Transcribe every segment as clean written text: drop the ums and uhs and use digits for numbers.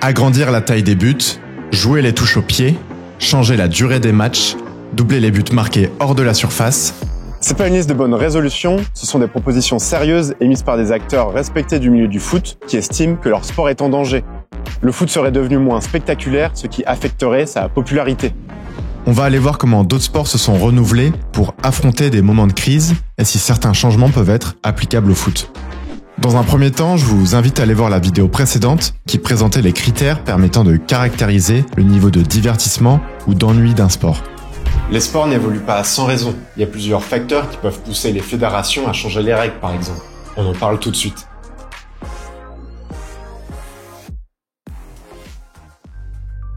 Agrandir la taille des buts, jouer les touches au pied, changer la durée des matchs, doubler les buts marqués hors de la surface. C'est pas une liste de bonnes résolutions, ce sont des propositions sérieuses émises par des acteurs respectés du milieu du foot qui estiment que leur sport est en danger. Le foot serait devenu moins spectaculaire, ce qui affecterait sa popularité. On va aller voir comment d'autres sports se sont renouvelés pour affronter des moments de crise et si certains changements peuvent être applicables au foot. Dans un premier temps, je vous invite à aller voir la vidéo précédente qui présentait les critères permettant de caractériser le niveau de divertissement ou d'ennui d'un sport. Les sports n'évoluent pas sans raison. Il y a plusieurs facteurs qui peuvent pousser les fédérations à changer les règles, par exemple. On en parle tout de suite.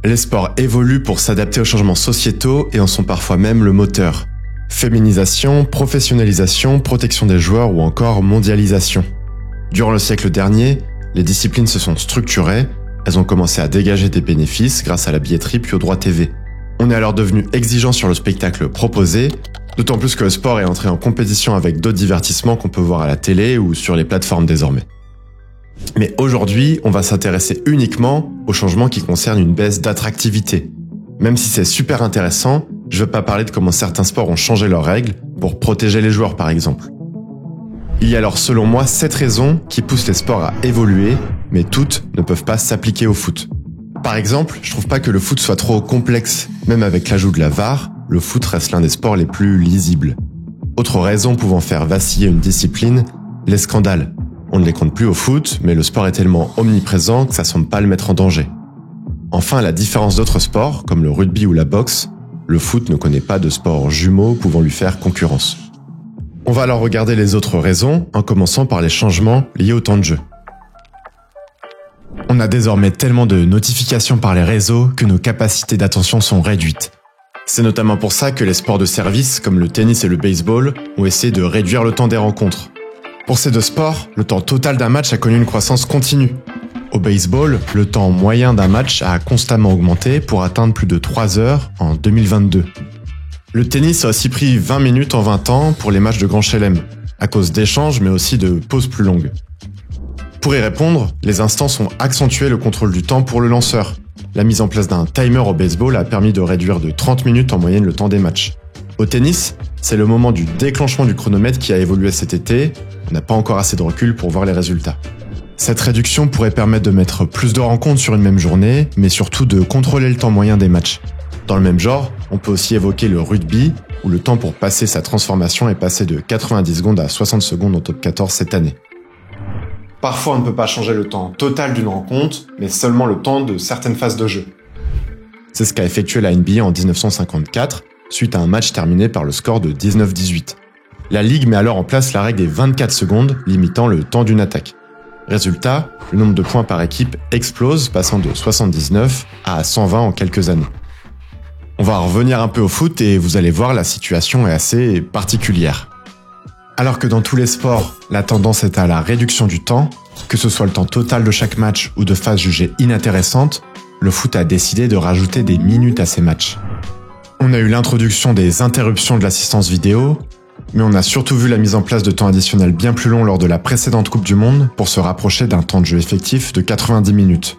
Les sports évoluent pour s'adapter aux changements sociétaux et en sont parfois même le moteur. Féminisation, professionnalisation, protection des joueurs ou encore mondialisation. Durant le siècle dernier, les disciplines se sont structurées, elles ont commencé à dégager des bénéfices grâce à la billetterie puis aux droits TV. On est alors devenu exigeant sur le spectacle proposé, d'autant plus que le sport est entré en compétition avec d'autres divertissements qu'on peut voir à la télé ou sur les plateformes désormais. Mais aujourd'hui, on va s'intéresser uniquement aux changements qui concernent une baisse d'attractivité. Même si c'est super intéressant, je veux pas parler de comment certains sports ont changé leurs règles pour protéger les joueurs par exemple. Il y a alors selon moi 7 raisons qui poussent les sports à évoluer, mais toutes ne peuvent pas s'appliquer au foot. Par exemple, je trouve pas que le foot soit trop complexe. Même avec l'ajout de la VAR, le foot reste l'un des sports les plus lisibles. Autre raison pouvant faire vaciller une discipline, les scandales. On ne les compte plus au foot, mais le sport est tellement omniprésent que ça semble pas le mettre en danger. Enfin, à la différence d'autres sports, comme le rugby ou la boxe, le foot ne connaît pas de sport jumeau pouvant lui faire concurrence. On va alors regarder les autres raisons, en commençant par les changements liés au temps de jeu. On a désormais tellement de notifications par les réseaux que nos capacités d'attention sont réduites. C'est notamment pour ça que les sports de service, comme le tennis et le baseball, ont essayé de réduire le temps des rencontres. Pour ces deux sports, le temps total d'un match a connu une croissance continue. Au baseball, le temps moyen d'un match a constamment augmenté pour atteindre plus de 3 heures en 2022. Le tennis a aussi pris 20 minutes en 20 ans pour les matchs de Grand Chelem, à cause d'échanges mais aussi de pauses plus longues. Pour y répondre, les instances ont accentué le contrôle du temps pour le lanceur. La mise en place d'un timer au baseball a permis de réduire de 30 minutes en moyenne le temps des matchs. Au tennis, c'est le moment du déclenchement du chronomètre qui a évolué cet été. On n'a pas encore assez de recul pour voir les résultats. Cette réduction pourrait permettre de mettre plus de rencontres sur une même journée, mais surtout de contrôler le temps moyen des matchs. Dans le même genre, on peut aussi évoquer le rugby, où le temps pour passer sa transformation est passé de 90 secondes à 60 secondes au top 14 cette année. Parfois, on ne peut pas changer le temps total d'une rencontre, mais seulement le temps de certaines phases de jeu. C'est ce qu'a effectué la NBA en 1954, suite à un match terminé par le score de 19-18. La Ligue met alors en place la règle des 24 secondes, limitant le temps d'une attaque. Résultat, le nombre de points par équipe explose, passant de 79 à 120 en quelques années. On va revenir un peu au foot et vous allez voir, la situation est assez particulière. Alors que dans tous les sports, la tendance est à la réduction du temps, que ce soit le temps total de chaque match ou de phases jugées inintéressantes, le foot a décidé de rajouter des minutes à ses matchs. On a eu l'introduction des interruptions de l'assistance vidéo, mais on a surtout vu la mise en place de temps additionnel bien plus long lors de la précédente Coupe du Monde pour se rapprocher d'un temps de jeu effectif de 90 minutes.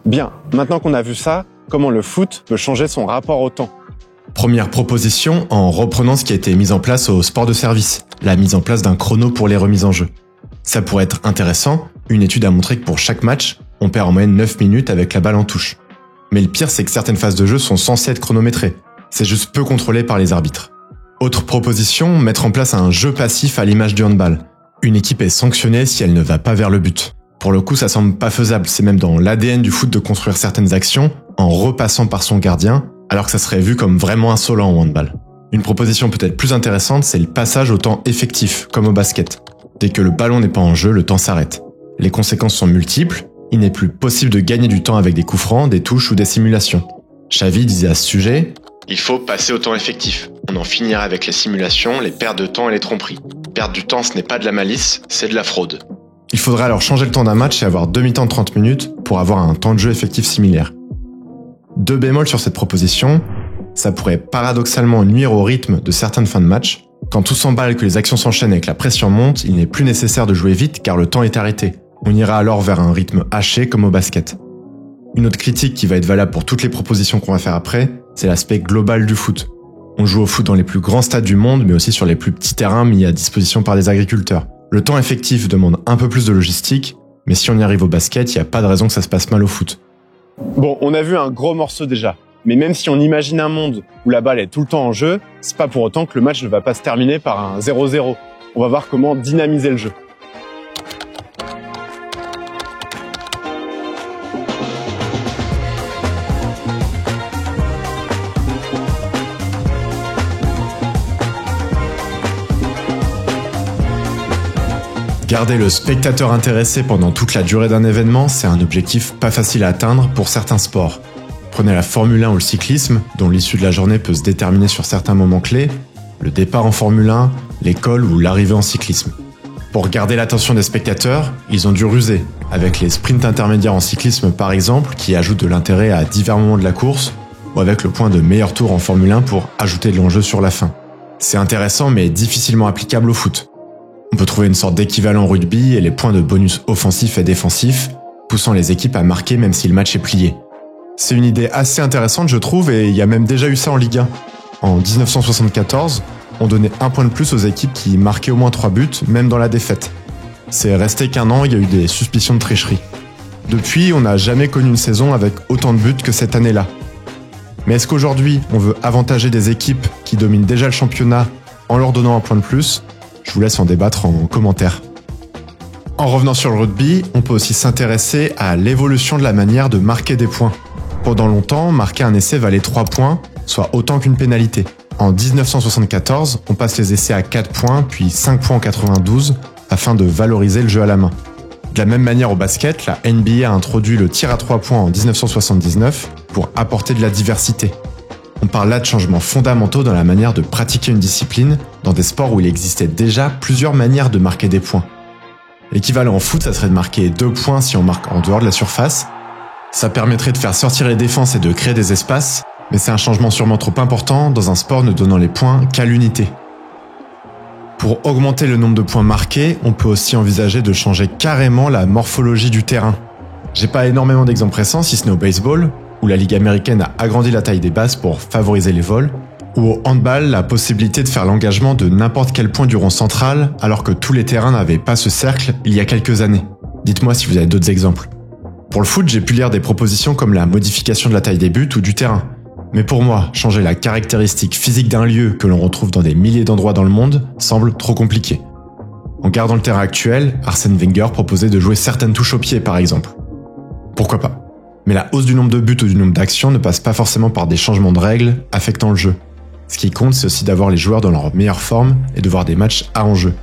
Bien, maintenant qu'on a vu ça, comment le foot peut changer son rapport au temps ? Première proposition, en reprenant ce qui a été mis en place au sport de service, la mise en place d'un chrono pour les remises en jeu. Ça pourrait être intéressant, une étude a montré que pour chaque match, on perd en moyenne 9 minutes avec la balle en touche. Mais le pire, c'est que certaines phases de jeu sont censées être chronométrées. C'est juste peu contrôlé par les arbitres. Autre proposition, mettre en place un jeu passif à l'image du handball. Une équipe est sanctionnée si elle ne va pas vers le but. Pour le coup, ça semble pas faisable, c'est même dans l'ADN du foot de construire certaines actions en repassant par son gardien, alors que ça serait vu comme vraiment insolent au handball. Une proposition peut-être plus intéressante, c'est le passage au temps effectif, comme au basket. Dès que le ballon n'est pas en jeu, le temps s'arrête. Les conséquences sont multiples, il n'est plus possible de gagner du temps avec des coups francs, des touches ou des simulations. Xavi disait à ce sujet « Il faut passer au temps effectif. On en finira avec les simulations, les pertes de temps et les tromperies. Perdre du temps, ce n'est pas de la malice, c'est de la fraude. » Il faudrait alors changer le temps d'un match et avoir demi-temps de 30 minutes pour avoir un temps de jeu effectif similaire. 2 bémols sur cette proposition, ça pourrait paradoxalement nuire au rythme de certaines fins de match. Quand tout s'emballe et que les actions s'enchaînent et que la pression monte, il n'est plus nécessaire de jouer vite car le temps est arrêté. On ira alors vers un rythme haché comme au basket. Une autre critique qui va être valable pour toutes les propositions qu'on va faire après, c'est l'aspect global du foot. On joue au foot dans les plus grands stades du monde, mais aussi sur les plus petits terrains mis à disposition par des agriculteurs. Le temps effectif demande un peu plus de logistique, mais si on y arrive au basket, il n'y a pas de raison que ça se passe mal au foot. Bon, on a vu un gros morceau déjà. Mais même si on imagine un monde où la balle est tout le temps en jeu, c'est pas pour autant que le match ne va pas se terminer par un 0-0. On va voir comment dynamiser le jeu. Garder le spectateur intéressé pendant toute la durée d'un événement, c'est un objectif pas facile à atteindre pour certains sports. Prenez la Formule 1 ou le cyclisme, dont l'issue de la journée peut se déterminer sur certains moments clés, le départ en Formule 1, l'école ou l'arrivée en cyclisme. Pour garder l'attention des spectateurs, ils ont dû ruser, avec les sprints intermédiaires en cyclisme par exemple, qui ajoutent de l'intérêt à divers moments de la course, ou avec le point de meilleur tour en Formule 1 pour ajouter de l'enjeu sur la fin. C'est intéressant mais difficilement applicable au foot. On peut trouver une sorte d'équivalent au rugby et les points de bonus offensifs et défensifs, poussant les équipes à marquer même si le match est plié. C'est une idée assez intéressante je trouve et il y a même déjà eu ça en Ligue 1. En 1974, on donnait un point de plus aux équipes qui marquaient au moins 3 buts, même dans la défaite. C'est resté qu'un an, il y a eu des suspicions de tricherie. Depuis, on n'a jamais connu une saison avec autant de buts que cette année-là. Mais est-ce qu'aujourd'hui, on veut avantager des équipes qui dominent déjà le championnat en leur donnant un point de plus ? Je vous laisse en débattre en commentaire. En revenant sur le rugby, on peut aussi s'intéresser à l'évolution de la manière de marquer des points. Pendant longtemps, marquer un essai valait 3 points, soit autant qu'une pénalité. En 1974, on passe les essais à 4 points, puis 5 points en 92, afin de valoriser le jeu à la main. De la même manière au basket, la NBA a introduit le tir à 3 points en 1979 pour apporter de la diversité. On parle là de changements fondamentaux dans la manière de pratiquer une discipline, dans des sports où il existait déjà plusieurs manières de marquer des points. L'équivalent en foot, ça serait de marquer 2 points si on marque en dehors de la surface. Ça permettrait de faire sortir les défenses et de créer des espaces, mais c'est un changement sûrement trop important dans un sport ne donnant les points qu'à l'unité. Pour augmenter le nombre de points marqués, on peut aussi envisager de changer carrément la morphologie du terrain. J'ai pas énormément d'exemples récents, si ce n'est au baseball, où la Ligue américaine a agrandi la taille des bases pour favoriser les vols, ou au handball, la possibilité de faire l'engagement de n'importe quel point du rond central, alors que tous les terrains n'avaient pas ce cercle il y a quelques années. Dites-moi si vous avez d'autres exemples. Pour le foot, j'ai pu lire des propositions comme la modification de la taille des buts ou du terrain. Mais pour moi, changer la caractéristique physique d'un lieu que l'on retrouve dans des milliers d'endroits dans le monde semble trop compliqué. En gardant le terrain actuel, Arsène Wenger proposait de jouer certaines touches au pied par exemple. Pourquoi pas ? Mais la hausse du nombre de buts ou du nombre d'actions ne passe pas forcément par des changements de règles affectant le jeu. Ce qui compte, c'est aussi d'avoir les joueurs dans leur meilleure forme et de voir des matchs à enjeu.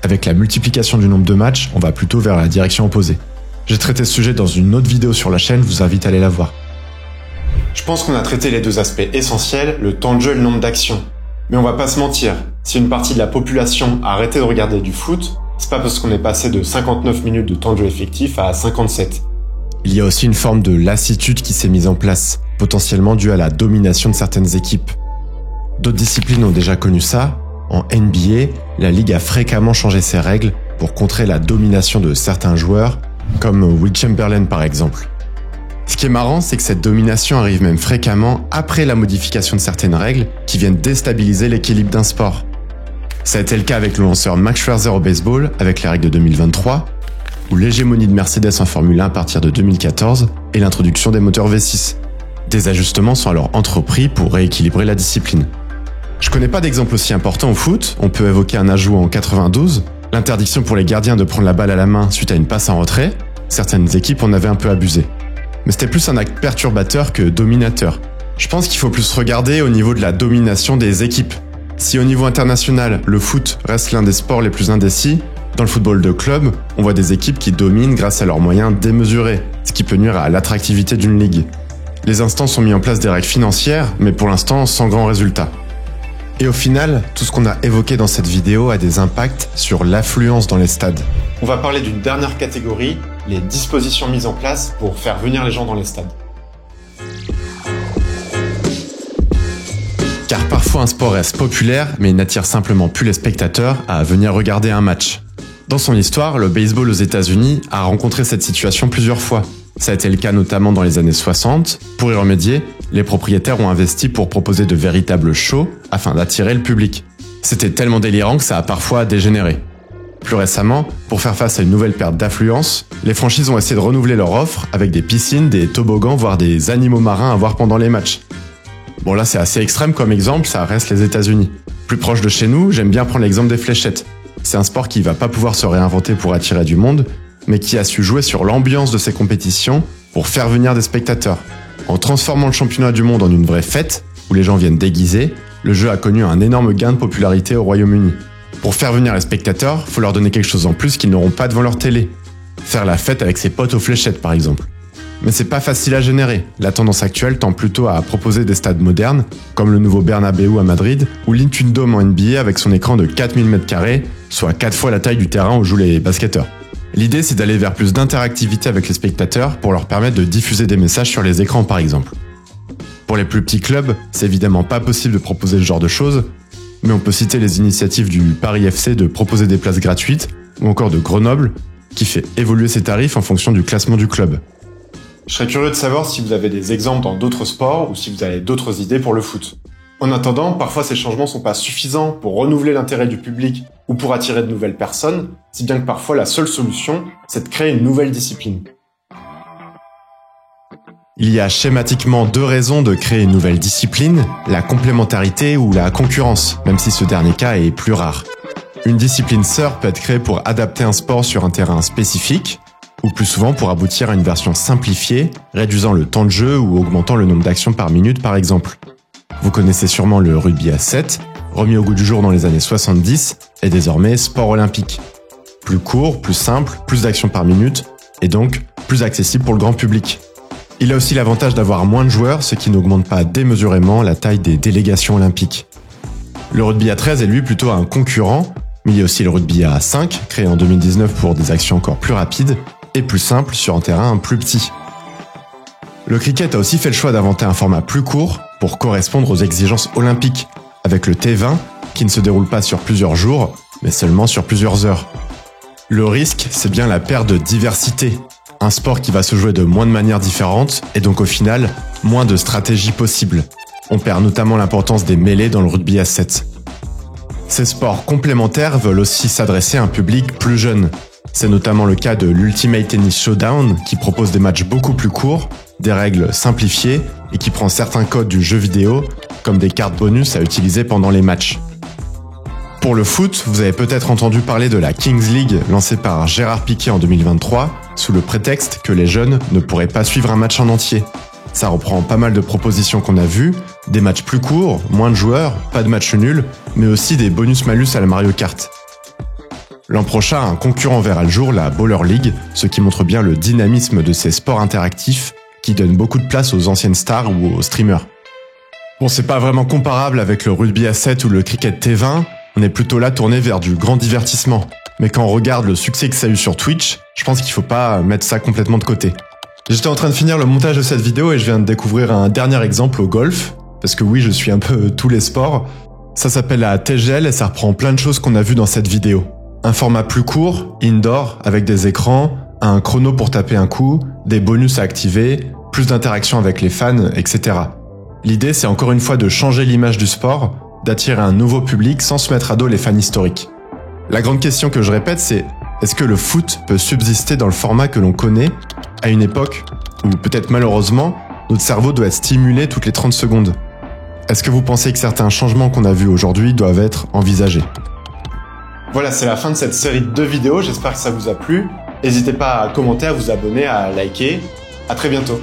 Avec la multiplication du nombre de matchs, on va plutôt vers la direction opposée. J'ai traité ce sujet dans une autre vidéo sur la chaîne, je vous invite à aller la voir. Je pense qu'on a traité les deux aspects essentiels, le temps de jeu et le nombre d'actions. Mais on va pas se mentir, si une partie de la population a arrêté de regarder du foot, c'est pas parce qu'on est passé de 59 minutes de temps de jeu effectif à 57. Il y a aussi une forme de lassitude qui s'est mise en place, potentiellement due à la domination de certaines équipes. D'autres disciplines ont déjà connu ça. En NBA, la ligue a fréquemment changé ses règles pour contrer la domination de certains joueurs, comme Will Chamberlain par exemple. Ce qui est marrant, c'est que cette domination arrive même fréquemment après la modification de certaines règles qui viennent déstabiliser l'équilibre d'un sport. Ça a été le cas avec le lanceur Max Scherzer au baseball avec les règles de 2023, ou l'hégémonie de Mercedes en Formule 1 à partir de 2014 et l'introduction des moteurs V6. Des ajustements sont alors entrepris pour rééquilibrer la discipline. Je connais pas d'exemple aussi important au foot, on peut évoquer un ajout en 92, l'interdiction pour les gardiens de prendre la balle à la main suite à une passe en retrait, certaines équipes en avaient un peu abusé. Mais c'était plus un acte perturbateur que dominateur. Je pense qu'il faut plus regarder au niveau de la domination des équipes. Si au niveau international, le foot reste l'un des sports les plus indécis, dans le football de club, on voit des équipes qui dominent grâce à leurs moyens démesurés, ce qui peut nuire à l'attractivité d'une ligue. Les instances ont mis en place des règles financières, mais pour l'instant sans grand résultat. Et au final, tout ce qu'on a évoqué dans cette vidéo a des impacts sur l'affluence dans les stades. On va parler d'une dernière catégorie, les dispositions mises en place pour faire venir les gens dans les stades. Car parfois un sport reste populaire, mais il n'attire simplement plus les spectateurs à venir regarder un match. Dans son histoire, le baseball aux États-Unis a rencontré cette situation plusieurs fois. Ça a été le cas notamment dans les années 60. Pour y remédier, les propriétaires ont investi pour proposer de véritables shows afin d'attirer le public. C'était tellement délirant que ça a parfois dégénéré. Plus récemment, pour faire face à une nouvelle perte d'affluence, les franchises ont essayé de renouveler leur offre avec des piscines, des toboggans, voire des animaux marins à voir pendant les matchs. Bon là c'est assez extrême comme exemple, ça reste les États-Unis. Plus proche de chez nous, j'aime bien prendre l'exemple des fléchettes. C'est un sport qui va pas pouvoir se réinventer pour attirer du monde, mais qui a su jouer sur l'ambiance de ces compétitions pour faire venir des spectateurs. En transformant le championnat du monde en une vraie fête, où les gens viennent déguisés, le jeu a connu un énorme gain de popularité au Royaume-Uni. Pour faire venir les spectateurs, faut leur donner quelque chose en plus qu'ils n'auront pas devant leur télé. Faire la fête avec ses potes aux fléchettes par exemple. Mais c'est pas facile à générer. La tendance actuelle tend plutôt à proposer des stades modernes, comme le nouveau Bernabéu à Madrid, ou l'Intuit Dome en NBA avec son écran de 4000 m², soit 4 fois la taille du terrain où jouent les basketteurs. L'idée c'est d'aller vers plus d'interactivité avec les spectateurs pour leur permettre de diffuser des messages sur les écrans par exemple. Pour les plus petits clubs, c'est évidemment pas possible de proposer ce genre de choses, mais on peut citer les initiatives du Paris FC de proposer des places gratuites, ou encore de Grenoble, qui fait évoluer ses tarifs en fonction du classement du club. Je serais curieux de savoir si vous avez des exemples dans d'autres sports ou si vous avez d'autres idées pour le foot. En attendant, parfois ces changements sont pas suffisants pour renouveler l'intérêt du public ou pour attirer de nouvelles personnes, si bien que parfois la seule solution, c'est de créer une nouvelle discipline. Il y a schématiquement deux raisons de créer une nouvelle discipline, la complémentarité ou la concurrence, même si ce dernier cas est plus rare. Une discipline sœur peut être créée pour adapter un sport sur un terrain spécifique, ou plus souvent pour aboutir à une version simplifiée, réduisant le temps de jeu ou augmentant le nombre d'actions par minute par exemple. Vous connaissez sûrement le rugby à 7, remis au goût du jour dans les années 70, et désormais sport olympique. Plus court, plus simple, plus d'actions par minute, et donc plus accessible pour le grand public. Il a aussi l'avantage d'avoir moins de joueurs, ce qui n'augmente pas démesurément la taille des délégations olympiques. Le rugby à 13 est lui plutôt un concurrent, mais il y a aussi le rugby à 5, créé en 2019 pour des actions encore plus rapides et plus simples sur un terrain plus petit. Le cricket a aussi fait le choix d'inventer un format plus court pour correspondre aux exigences olympiques, avec le T20 qui ne se déroule pas sur plusieurs jours, mais seulement sur plusieurs heures. Le risque, c'est bien la perte de diversité. Un sport qui va se jouer de moins de manières différentes et donc au final, moins de stratégies possibles. On perd notamment l'importance des mêlées dans le rugby à 7. Ces sports complémentaires veulent aussi s'adresser à un public plus jeune. C'est notamment le cas de l'Ultimate Tennis Showdown qui propose des matchs beaucoup plus courts, des règles simplifiées et qui prend certains codes du jeu vidéo comme des cartes bonus à utiliser pendant les matchs. Pour le foot, vous avez peut-être entendu parler de la Kings League lancée par Gérard Piqué en 2023, sous le prétexte que les jeunes ne pourraient pas suivre un match en entier. Ça reprend pas mal de propositions qu'on a vues, des matchs plus courts, moins de joueurs, pas de matchs nuls, mais aussi des bonus-malus à la Mario Kart. L'an prochain, un concurrent verra le jour, la Baller League, ce qui montre bien le dynamisme de ces sports interactifs qui donnent beaucoup de place aux anciennes stars ou aux streamers. Bon, c'est pas vraiment comparable avec le rugby à 7 ou le cricket T20, on est plutôt là tourné vers du grand divertissement. Mais quand on regarde le succès que ça a eu sur Twitch, je pense qu'il faut pas mettre ça complètement de côté. J'étais en train de finir le montage de cette vidéo et je viens de découvrir un dernier exemple au golf, parce que oui, je suis un peu tous les sports. Ça s'appelle la TGL et ça reprend plein de choses qu'on a vues dans cette vidéo. Un format plus court, indoor, avec des écrans, un chrono pour taper un coup, des bonus à activer, plus d'interaction avec les fans, etc. L'idée, c'est encore une fois de changer l'image du sport, d'attirer un nouveau public sans se mettre à dos les fans historiques. La grande question que je répète, c'est est-ce que le foot peut subsister dans le format que l'on connaît à une époque où peut-être malheureusement, notre cerveau doit être stimulé toutes les 30 secondes? Est-ce que vous pensez que certains changements qu'on a vus aujourd'hui doivent être envisagés? Voilà, c'est la fin de cette série de 2 vidéos, j'espère que ça vous a plu. N'hésitez pas à commenter, à vous abonner, à liker. À très bientôt.